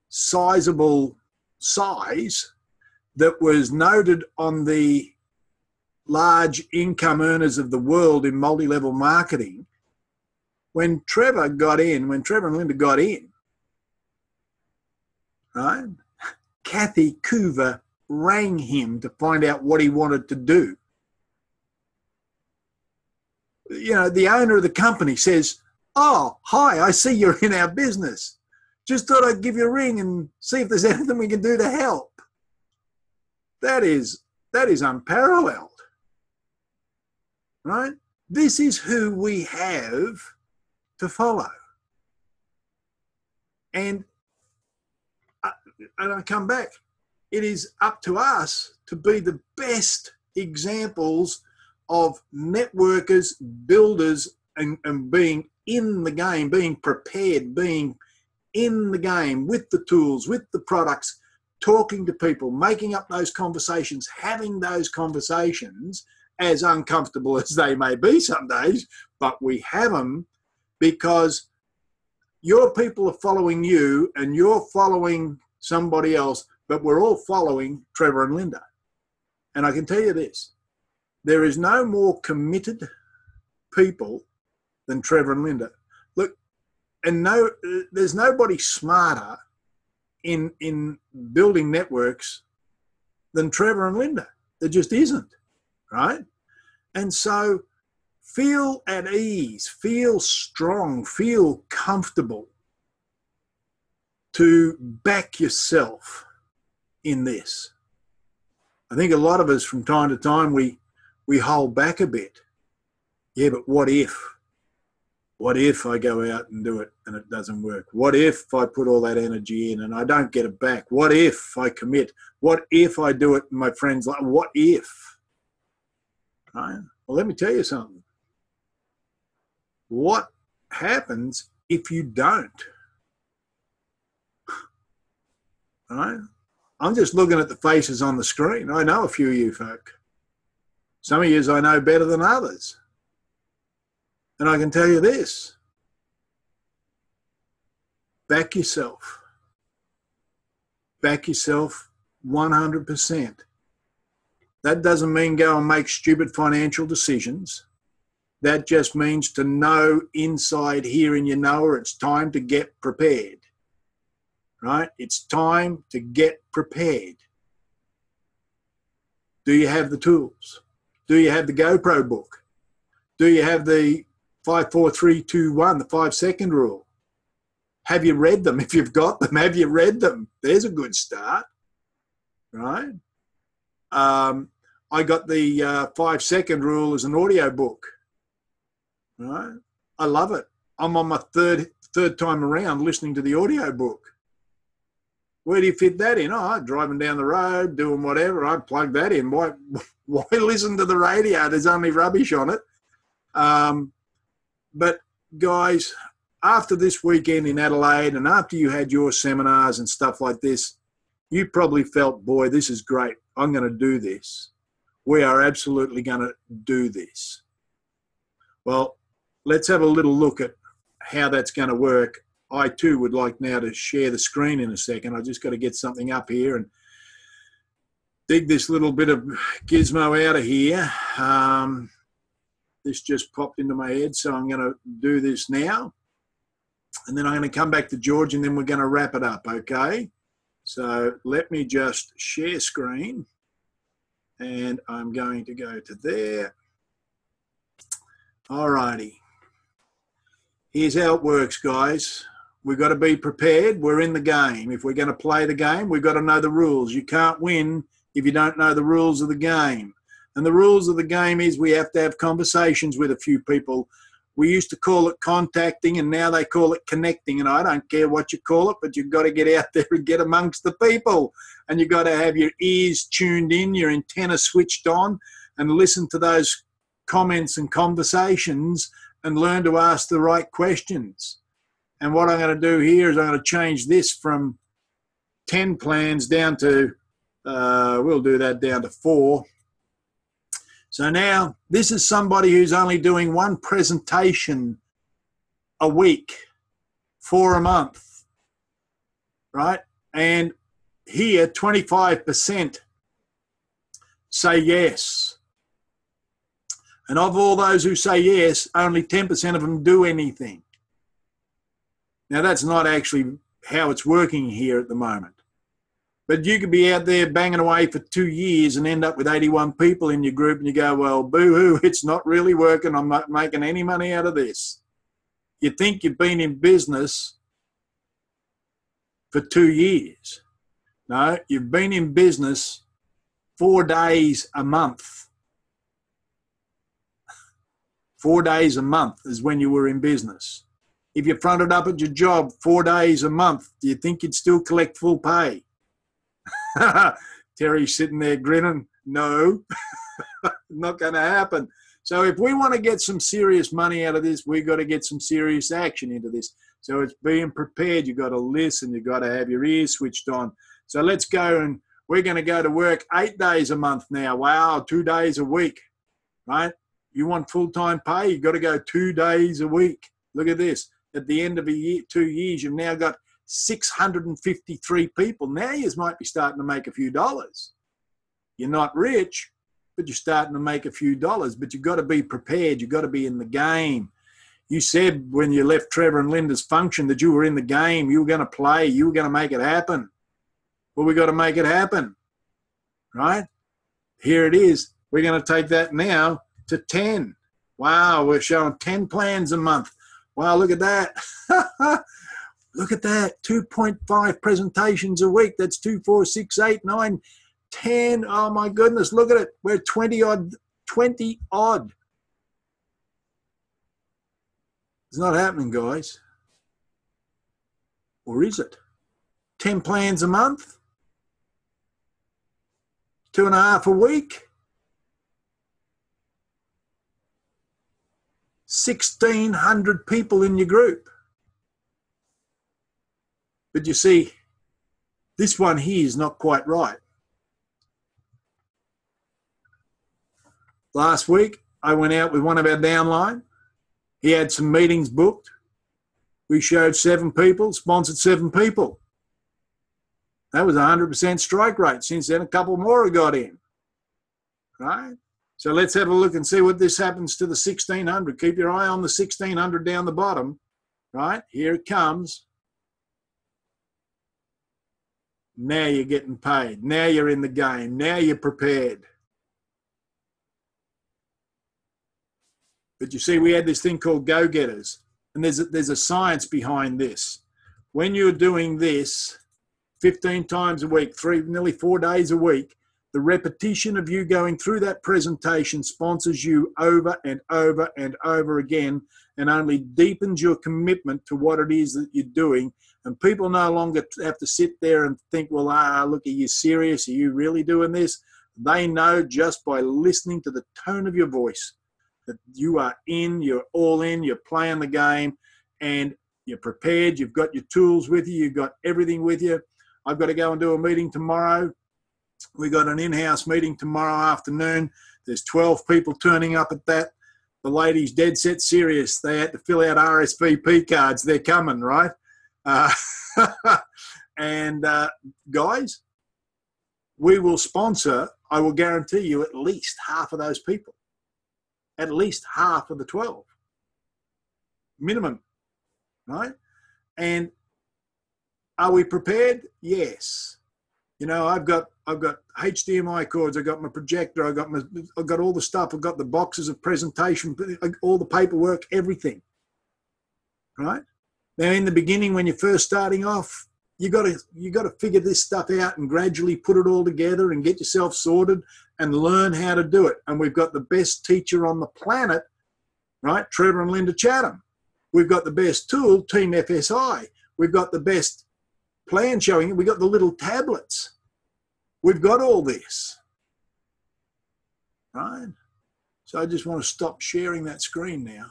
sizable size that was noted on the large income earners of the world in multi-level marketing, when Trevor and Linda got in, right? Kathy Coover rang him to find out what he wanted to do. You know, the owner of the company says, "Oh, hi, I see you're in our business. Just thought I'd give you a ring and see if there's anything we can do to help." That is unparalleled, right? This is who we have to follow. And I come back, it is up to us to be the best examples of networkers, builders, and being in the game, being prepared, being in the game with the tools, with the products, talking to people, making up those conversations, having those conversations, as uncomfortable as they may be some days, but we have them because your people are following you and you're following somebody else, but we're all following Trevor and Linda. And I can tell you this, there is no more committed people than Trevor and Linda. Look, and there's nobody smarter in building networks than Trevor and Linda. There just isn't, right? And so feel at ease, feel strong, feel comfortable to back yourself in this. I think a lot of us from time to time, we hold back a bit. Yeah, but what if? What if I go out and do it and it doesn't work? What if I put all that energy in and I don't get it back? What if I commit? What if I do it and my friends like, what if? Right? Well, let me tell you something. What happens if you don't? Right? I'm just looking at the faces on the screen. I know a few of you folk. Some of you I know better than others. And I can tell you this. Back yourself. Back yourself 100%. That doesn't mean go and make stupid financial decisions. That just means to know inside here in your knower it's time to get prepared. Right? It's time to get prepared. Do you have the tools? Do you have the GoPro book? Do you have the 5, 4, 3, 2, 1, the 5-second rule? Have you read them? If you've got them, have you read them? There's a good start, right? I got the 5-second rule as an audio book, right? I love it. I'm on my third time around listening to the audio book. Where do you fit that in? Oh, driving down the road, doing whatever. I plug that in. Why listen to the radio? There's only rubbish on it. But guys, after this weekend in Adelaide and after you had your seminars and stuff like this, you probably felt, boy, this is great. I'm going to do this. We are absolutely going to do this. Well, let's have a little look at how that's going to work I too would like now to share the screen in a second. I just got to get something up here and dig this little bit of gizmo out of here. This just popped into my head, so I'm going to do this now. And then I'm going to come back to George, and then we're going to wrap it up, okay? So let me just share screen. And I'm going to go to there. All righty. Here's how it works, guys. We've got to be prepared. We're in the game. If we're going to play the game, we've got to know the rules. You can't win if you don't know the rules of the game. And the rules of the game is we have to have conversations with a few people. We used to call it contacting, and now they call it connecting. And I don't care what you call it, but you've got to get out there and get amongst the people. And you've got to have your ears tuned in, your antenna switched on, and listen to those comments and conversations and learn to ask the right questions. And what I'm going to do here is I'm going to change this from 10 plans down to, we'll do that down to 4. So now this is somebody who's only doing one presentation a week for a month, right? And here 25% say yes. And of all those who say yes, only 10% of them do anything. Now that's not actually how it's working here at the moment. But you could be out there banging away for 2 years and end up with 81 people in your group, and you go, well, boo-hoo, it's not really working. I'm not making any money out of this. You think you've been in business for 2 years. No, you've been in business 4 days a month. 4 days a month is when you were in business. If you fronted up at your job 4 days a month, do you think you'd still collect full pay? Terry's sitting there grinning. No, not going to happen. So if we want to get some serious money out of this, we've got to get some serious action into this. So it's being prepared. You've got to listen. You've got to have your ears switched on. So let's go, and we're going to go to work 8 days a month now. Wow, 2 days a week, right? You want full-time pay, you've got to go 2 days a week. Look at this. At the end of a year, 2 years, you've now got 653 people. Now you might be starting to make a few dollars. You're not rich, but you're starting to make a few dollars. But you've got to be prepared. You've got to be in the game. You said when you left Trevor and Linda's function that you were in the game. You were going to play. You were going to make it happen. Well, we've got to make it happen, right? Here it is. We're going to take that now to 10. Wow, we're showing 10 plans a month. Wow, look at that. Look at that, 2.5 presentations a week. That's 2, 4, 6, 8, 9, 10. Oh, my goodness, look at it. We're 20 odd. It's not happening, guys. Or is it? 10 plans a month? 2.5 a week? 1,600 people in your group. But you see, this one here is not quite right. Last week, I went out with one of our downline. He had some meetings booked. We showed 7 people, sponsored 7 people. That was 100% strike rate. Since then, a couple more have got in. Right? So let's have a look and see what this happens to the 1,600. Keep your eye on the 1,600 down the bottom. Right? Here it comes. Now you're getting paid. Now you're in the game. Now you're prepared. But you see, we had this thing called go-getters. And there's a science behind this. When you're doing this 15 times a week, nearly 4 days a week, the repetition of you going through that presentation sponsors you over and over and over again, and only deepens your commitment to what it is that you're doing. And people no longer have to sit there and think, well, look, are you serious? Are you really doing this? They know just by listening to the tone of your voice that you are in, you're all in, you're playing the game, and you're prepared. You've got your tools with you. You've got everything with you. I've got to go and do a meeting tomorrow. We got an in-house meeting tomorrow afternoon. There's 12 people turning up at that. The lady's dead set serious. They had to fill out RSVP cards. They're coming, right? Uh, and guys, we will sponsor, I will guarantee you, at least half of those people. At least half of the 12. Minimum, right? And are we prepared? Yes. You know, I've got HDMI cords, I've got my projector, I've got all the stuff, I've got the boxes of presentation, all the paperwork, everything. Right? Now, in the beginning, when you're first starting off, you got to figure this stuff out and gradually put it all together and get yourself sorted and learn how to do it. And we've got the best teacher on the planet, right? Trevor and Linda Chatham. We've got the best tool, Team FSI. We've got the best plan showing. We've got the little tablets. We've got all this, right? So I just want to stop sharing that screen now.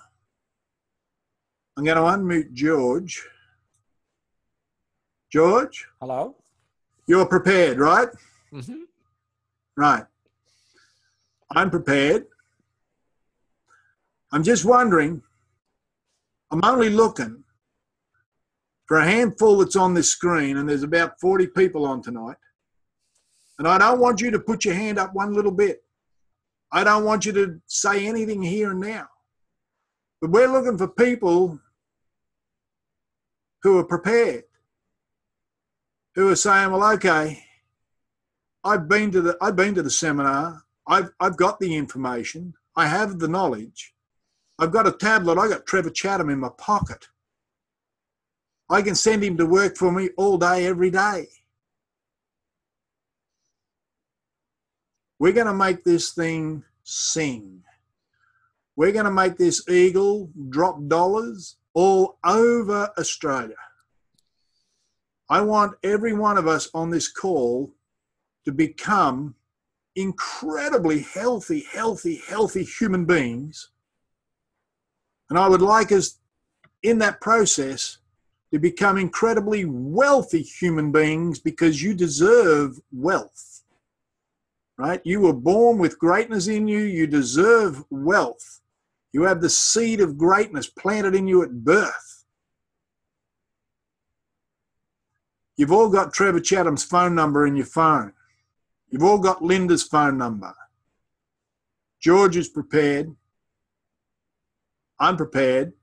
I'm going to unmute George. George? Hello? You're prepared, right? Mm-hmm. Right. I'm prepared. I'm just wondering, I'm only looking for a handful that's on this screen, and there's about 40 people on tonight. And I don't want you to put your hand up one little bit. I don't want you to say anything here and now. But we're looking for people who are prepared, who are saying, well, okay, I've been to the seminar. I've got the information. I have the knowledge. I've got a tablet. I got Trevor Chatham in my pocket. I can send him to work for me all day, every day. We're going to make this thing sing. We're going to make this eagle drop dollars all over Australia. I want every one of us on this call to become incredibly healthy human beings. And I would like us in that process to become incredibly wealthy human beings, because you deserve wealth, right? You were born with greatness in you. You deserve wealth. You have the seed of greatness planted in you at birth. You've all got Trevor Chatham's phone number in your phone. You've all got Linda's phone number. George is prepared. I'm prepared.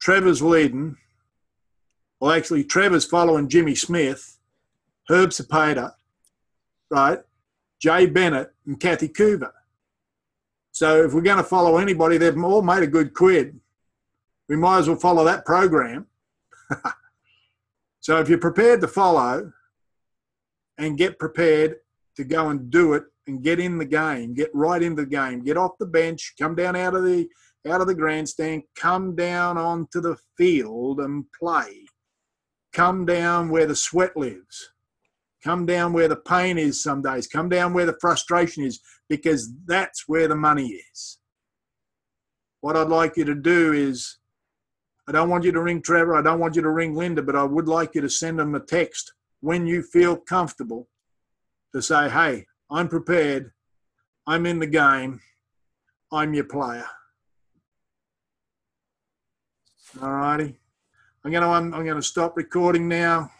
Trevor's leading. Well, actually, Trevor's following Jimmy Smith, Herb Cepeda, right? Jay Bennett and Kathy Coover. So if we're going to follow anybody, they've all made a good quid. We might as well follow that program. So if you're prepared to follow and get prepared to go and do it and get in the game, get right into the game, get off the bench, come down out of the grandstand, come down onto the field and play. Come down where the sweat lives. Come down where the pain is some days. Come down where the frustration is, because that's where the money is. What I'd like you to do is, I don't want you to ring Trevor. I don't want you to ring Linda, but I would like you to send them a text when you feel comfortable to say, hey, I'm prepared. I'm in the game. I'm your player. All righty. I'm going to stop recording now.